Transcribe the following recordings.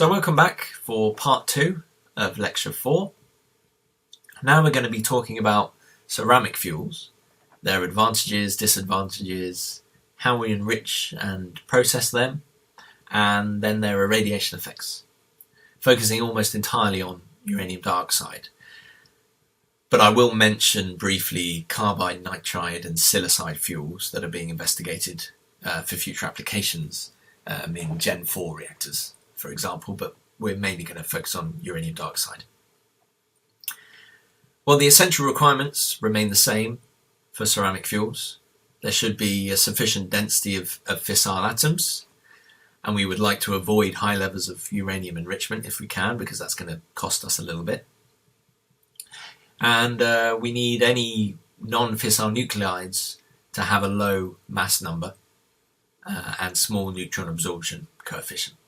So welcome back for part 2 of lecture 4. Now we're going to be talking about ceramic fuels, their advantages, disadvantages, how we enrich and process them, and then their irradiation effects, focusing almost entirely on uranium dioxide. But I will mention briefly carbine, nitride and silicide fuels that are being investigated for future applications in Gen 4 reactors, for example, but we're mainly going to focus on uranium dioxide. Well, the essential requirements remain the same for ceramic fuels. There should be a sufficient density of fissile atoms, and we would like to avoid high levels of uranium enrichment if we can, because that's going to cost us a little bit. And we need any non-fissile nuclides to have a low mass number and small neutron absorption coefficient.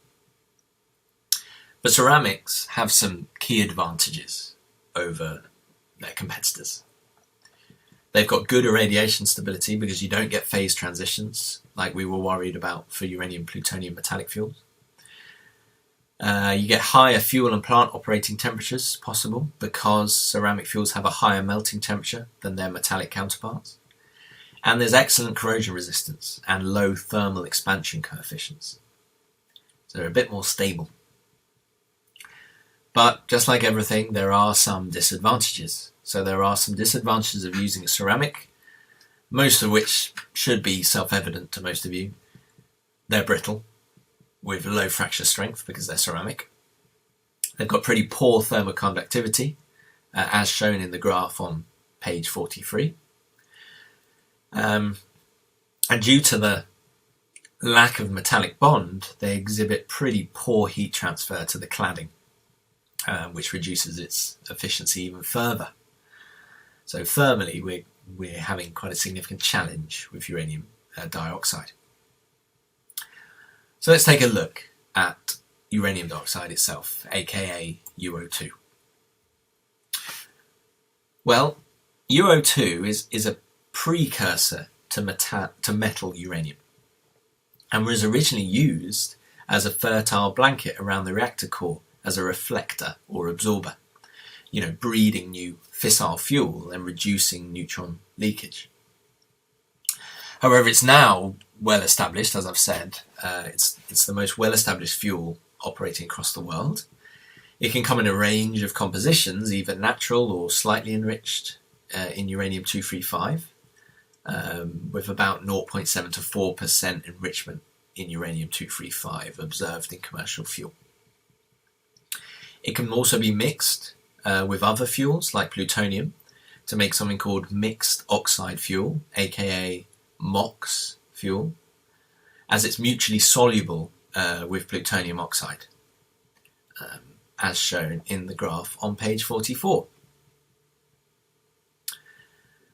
But ceramics have some key advantages over their competitors. They've got good irradiation stability because you don't get phase transitions like we were worried about for uranium plutonium metallic fuels. You get higher fuel and plant operating temperatures possible because ceramic fuels have a higher melting temperature than their metallic counterparts. And there's excellent corrosion resistance and low thermal expansion coefficients. So they're a bit more stable. But just like everything, there are some disadvantages. So there are some disadvantages of using a ceramic, most of which should be self-evident to most of you. They're brittle, with low fracture strength because they're ceramic. They've got pretty poor thermoconductivity, as shown in the graph on page 43. And due to the lack of metallic bond, they exhibit pretty poor heat transfer to the cladding, which reduces its efficiency even further. So thermally, we're having quite a significant challenge with uranium dioxide. So let's take a look at uranium dioxide itself, aka UO2. Well, UO2 is a precursor to metal uranium and was originally used as a fertile blanket around the reactor core as a reflector or absorber, breeding new fissile fuel and reducing neutron leakage. However, it's now well established, as I've said, it's the most well established fuel operating across the world. It can come in a range of compositions, either natural or slightly enriched in uranium-235, with about 0.7 to 4% enrichment in uranium-235 observed in commercial fuel. It can also be mixed with other fuels like plutonium to make something called mixed oxide fuel, aka MOX fuel, as it's mutually soluble with plutonium oxide, as shown in the graph on page 44.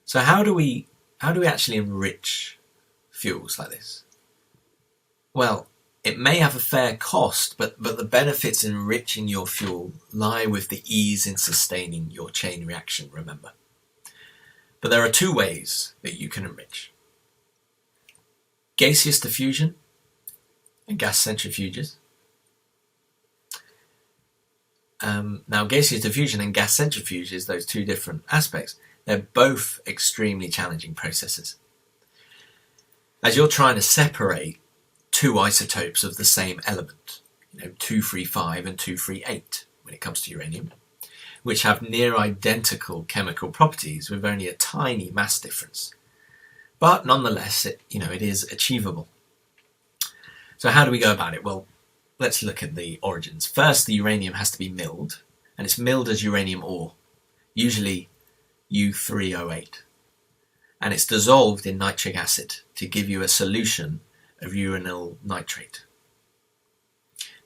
So how do we actually enrich fuels like this? Well, it may have a fair cost, but the benefits in enriching your fuel lie with the ease in sustaining your chain reaction, remember. But there are two ways that you can enrich: gaseous diffusion and gas centrifuges. Now, gaseous diffusion and gas centrifuges, those two different aspects, they're both extremely challenging processes, as you're trying to separate two isotopes of the same element, 235 and 238 when it comes to uranium, which have near identical chemical properties with only a tiny mass difference. But nonetheless, it is achievable. So how do we go about it? Well, let's look at the origins. First, the uranium has to be milled, and it's milled as uranium ore, usually U3O8. And it's dissolved in nitric acid to give you a solution of uranyl nitrate.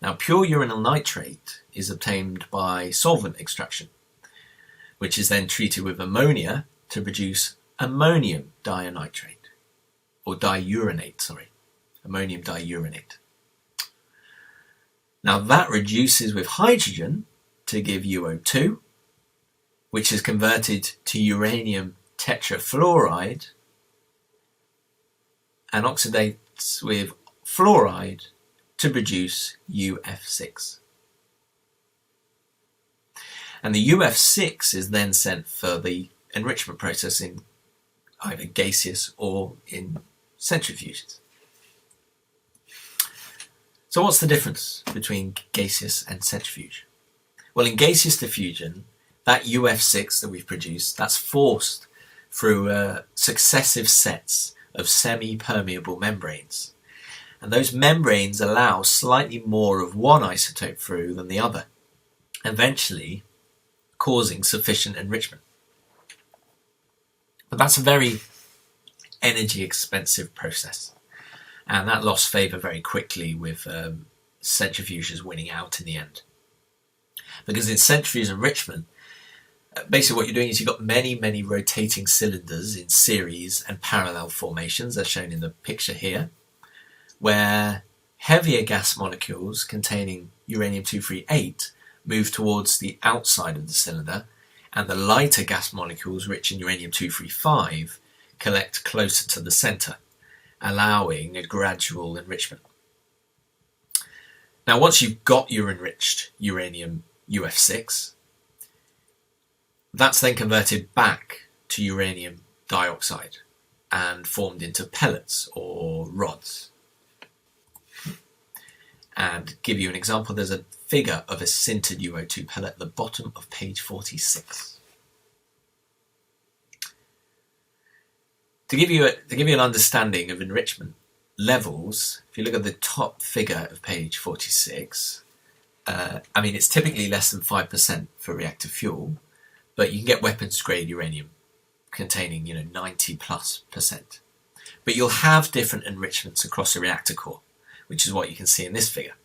Now, pure uranyl nitrate is obtained by solvent extraction, which is then treated with ammonia to produce ammonium dianitrate, or ammonium diuranate. Now that reduces with hydrogen to give UO2, which is converted to uranium tetrafluoride and oxidates with fluoride to produce UF6. And the UF6 is then sent for the enrichment process in either gaseous or in centrifuges. So what's the difference between gaseous and centrifuge? Well, in gaseous diffusion, that UF6 that we've produced, that's forced through successive sets of semi-permeable membranes. And those membranes allow slightly more of one isotope through than the other, eventually causing sufficient enrichment. But that's a very energy expensive process, and that lost favour very quickly with centrifuges winning out in the end. Because in centrifuge enrichment, basically what you're doing is you've got many rotating cylinders in series and parallel formations, as shown in the picture here, where heavier gas molecules containing uranium-238 move towards the outside of the cylinder, and the lighter gas molecules rich in uranium-235 collect closer to the centre, allowing a gradual enrichment. Now, once you've got your enriched uranium UF6, that's then converted back to uranium dioxide and formed into pellets or rods. And give you an example, there's a figure of a sintered UO2 pellet at the bottom of page 46. To give you an understanding of enrichment levels, if you look at the top figure of page 46, it's typically less than 5% for reactor fuel, but you can get weapons grade uranium containing 90+%. But you'll have different enrichments across a reactor core, which is what you can see in this figure.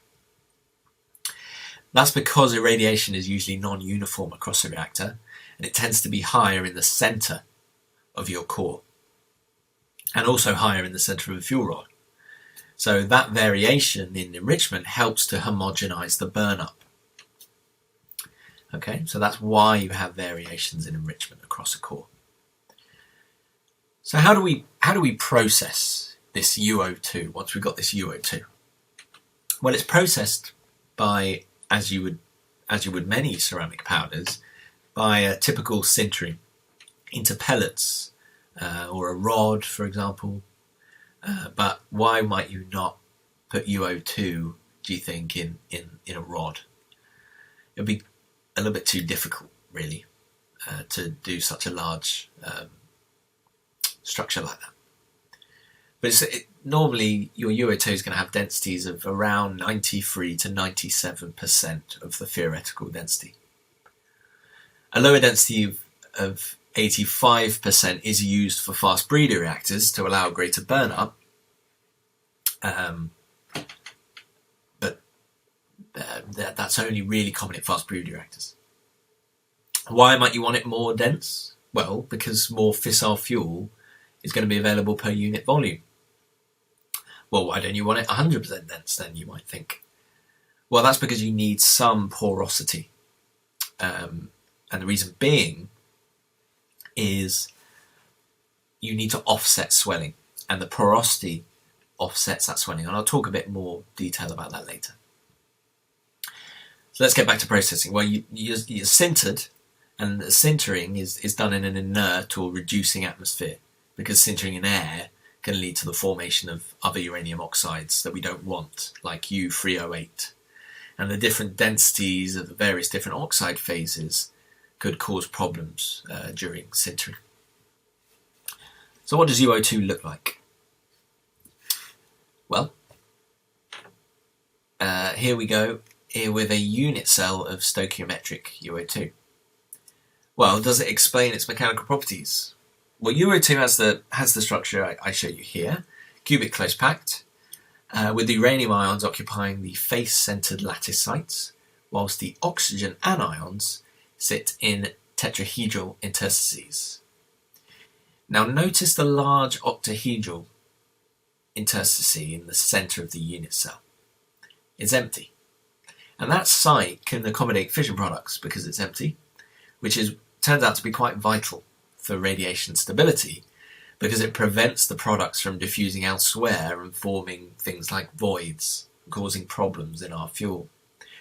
That's because irradiation is usually non-uniform across a reactor, and it tends to be higher in the centre of your core, and also higher in the centre of a fuel rod. So that variation in enrichment helps to homogenise the burn-up. Okay, so that's why you have variations in enrichment across a core. So how do we process this UO2 once we've got this UO2? Well, it's processed by, as you would many ceramic powders, by a typical sintering into pellets or a rod, for example. But why might you not put UO2, do you think, in a rod? It would be a little bit too difficult, really, to do such a large structure like that. But normally your UO2 is going to have densities of around 93 to 97% of the theoretical density. A lower density of 85% is used for fast breeder reactors to allow greater burn-up, but that's only really common in fast breeder reactors. Why might you want it more dense? Well, because more fissile fuel is going to be available per unit volume. Well, why don't you want it 100% dense then, you might think? Well, that's because you need some porosity. And the reason being is you need to offset swelling, and the porosity offsets that swelling. And I'll talk a bit more detail about that later. So let's get back to processing. Well, you're sintered, and the sintering is done in an inert or reducing atmosphere, because sintering in air can lead to the formation of other uranium oxides that we don't want, like U308. And the different densities of the various different oxide phases could cause problems during sintering. So what does UO2 look like? Well, here we go, here with a unit cell of stoichiometric UO2. Well, does it explain its mechanical properties? Well, UO2 has the structure I show you here, cubic close packed, with the uranium ions occupying the face-centered lattice sites, whilst the oxygen anions sit in tetrahedral interstices. Now notice the large octahedral interstice in the centre of the unit cell. It's empty. And that site can accommodate fission products because it's empty, which turns out to be quite vital for radiation stability, because it prevents the products from diffusing elsewhere and forming things like voids, causing problems in our fuel.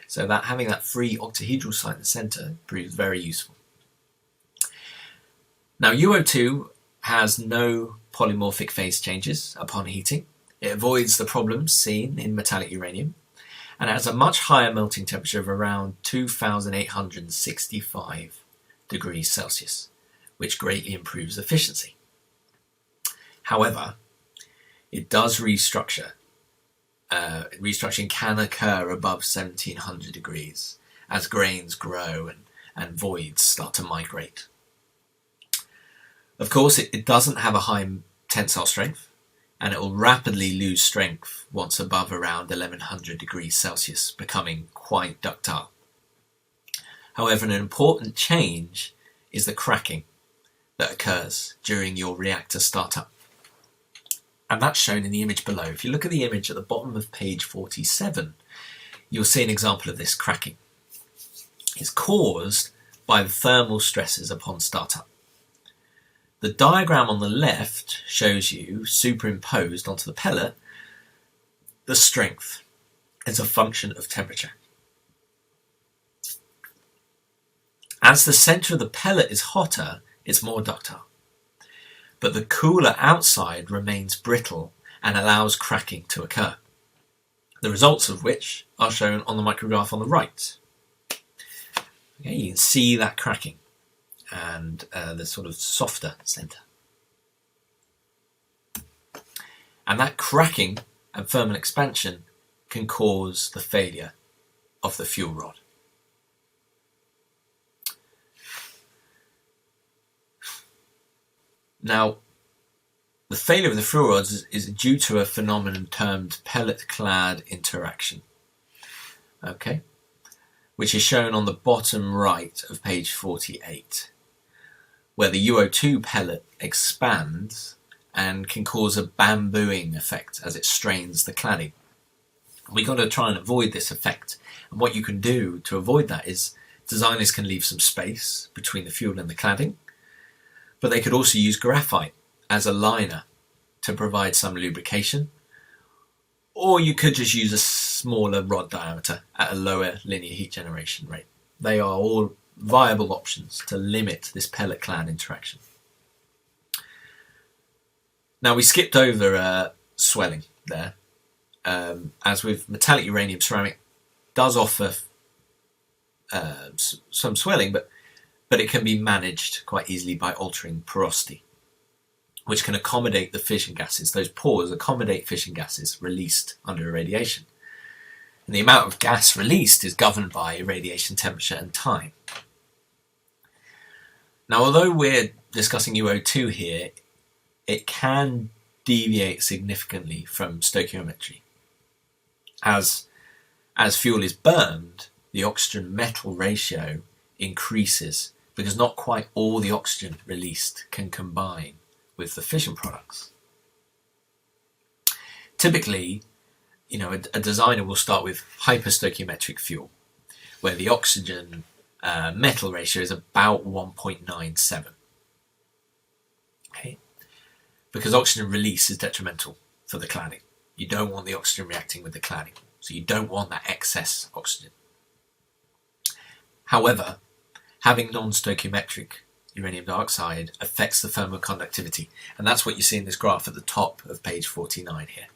So that having that free octahedral site in the centre proves very useful. Now UO2 has no polymorphic phase changes upon heating. It avoids the problems seen in metallic uranium, and it has a much higher melting temperature of around 2865 degrees Celsius, which greatly improves efficiency. However, it does restructure. Restructuring can occur above 1700 degrees as grains grow and voids start to migrate. Of course, it doesn't have a high tensile strength, and it will rapidly lose strength once above around 1100 degrees Celsius, becoming quite ductile. However, an important change is the cracking that occurs during your reactor startup. And that's shown in the image below. If you look at the image at the bottom of page 47, you'll see an example of this cracking. It's caused by the thermal stresses upon startup. The diagram on the left shows you, superimposed onto the pellet, the strength as a function of temperature. As the centre of the pellet is hotter, it's more ductile. But the cooler outside remains brittle and allows cracking to occur, the results of which are shown on the micrograph on the right. Okay, you can see that cracking and the sort of softer centre. And that cracking and thermal expansion can cause the failure of the fuel rod. Now, the failure of the fuel rods is due to a phenomenon termed pellet-clad interaction, okay, which is shown on the bottom right of page 48, where the UO2 pellet expands and can cause a bambooing effect as it strains the cladding. We've got to try and avoid this effect, and what you can do to avoid that is designers can leave some space between the fuel and the cladding, but they could also use graphite as a liner to provide some lubrication, or you could just use a smaller rod diameter at a lower linear heat generation rate. They are all viable options to limit this pellet-clad interaction. Now, we skipped over swelling there. As with metallic uranium, ceramic does offer some swelling, but it can be managed quite easily by altering porosity, which can accommodate the fission gases. Those pores accommodate fission gases released under irradiation. And the amount of gas released is governed by irradiation temperature and time. Now, although we're discussing UO2 here, it can deviate significantly from stoichiometry. As fuel is burned, the oxygen-metal ratio increases because not quite all the oxygen released can combine with the fission products. Typically, a designer will start with hyperstoichiometric fuel, where the oxygen metal ratio is about 1.97. Okay? Because oxygen release is detrimental for the cladding. You don't want the oxygen reacting with the cladding, so you don't want that excess oxygen. However, having non-stoichiometric uranium dioxide affects the thermal conductivity, and that's what you see in this graph at the top of page 49 here.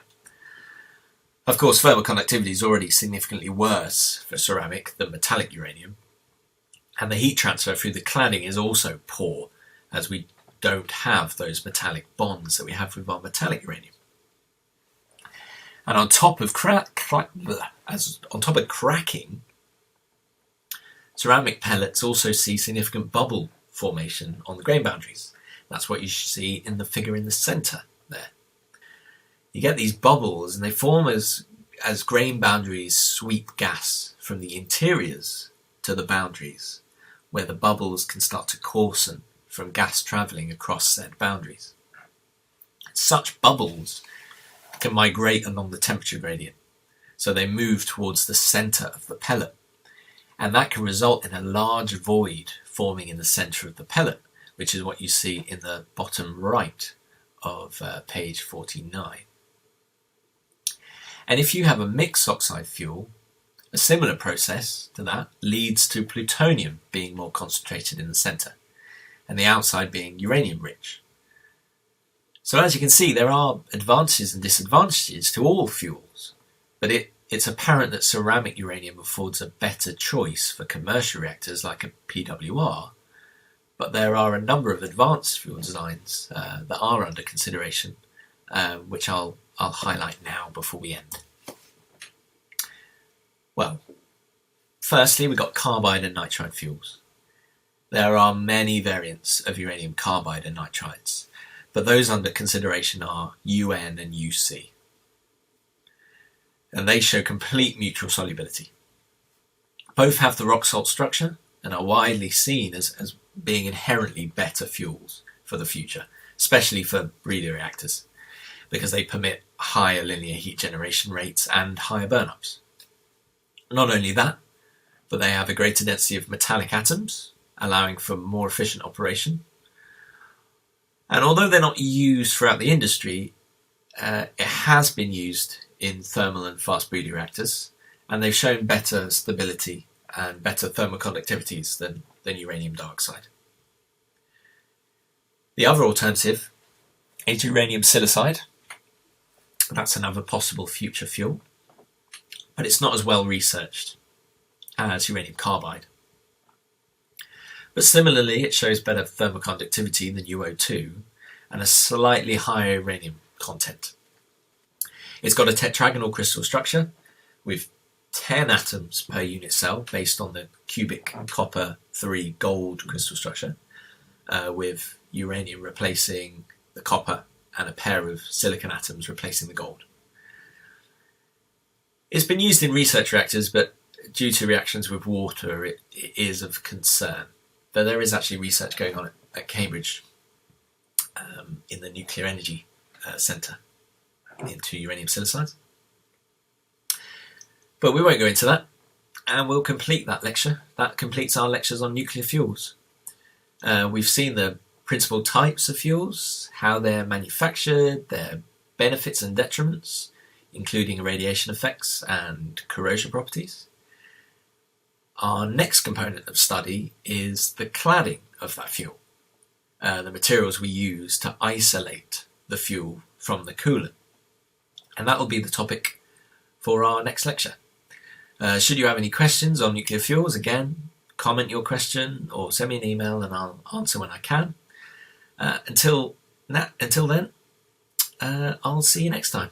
Of course, thermal conductivity is already significantly worse for ceramic than metallic uranium, and the heat transfer through the cladding is also poor, as we don't have those metallic bonds that we have with our metallic uranium. And on top of cracking, ceramic pellets also see significant bubble formation on the grain boundaries. That's what you see in the figure in the centre there. You get these bubbles, and they form as grain boundaries sweep gas from the interiors to the boundaries, where the bubbles can start to coarsen from gas travelling across said boundaries. Such bubbles can migrate along the temperature gradient, so they move towards the centre of the pellet, and that can result in a large void forming in the centre of the pellet, which is what you see in the bottom right of page 49. And if you have a mixed oxide fuel A similar process to that leads to plutonium being more concentrated in the centre, and the outside being uranium-rich. So as you can see, there are advantages and disadvantages to all fuels, but it's apparent that ceramic uranium affords a better choice for commercial reactors like a PWR, but there are a number of advanced fuel designs that are under consideration, which I'll highlight now before we end. Well, firstly, we've got carbide and nitride fuels. There are many variants of uranium carbide and nitrides, but those under consideration are UN and UC. And they show complete neutral solubility. Both have the rock salt structure and are widely seen as being inherently better fuels for the future, especially for breeder reactors, because they permit higher linear heat generation rates and higher burn-ups. Not only that, but they have a greater density of metallic atoms, allowing for more efficient operation. And although they're not used throughout the industry, it has been used in thermal and fast breeder reactors, and they've shown better stability and better thermal conductivities than uranium dioxide. The other alternative is uranium silicide. That's another possible future fuel, but it's not as well researched as uranium carbide. But similarly, it shows better thermal conductivity than UO2 and a slightly higher uranium content. It's got a tetragonal crystal structure with 10 atoms per unit cell based on the cubic copper 3 gold crystal structure, with uranium replacing the copper and a pair of silicon atoms replacing the gold. It's been used in research reactors, but due to reactions with water, it is of concern. But there is actually research going on at Cambridge in the Nuclear Energy Centre into uranium silicides. But we won't go into that, and we'll complete that lecture. That completes our lectures on nuclear fuels. We've seen the principal types of fuels, how they're manufactured, their benefits and detriments, including irradiation effects and corrosion properties. Our next component of study is the cladding of that fuel, the materials we use to isolate the fuel from the coolant. And that will be the topic for our next lecture. Should you have any questions on nuclear fuels, again, comment your question or send me an email and I'll answer when I can. Until then, I'll see you next time.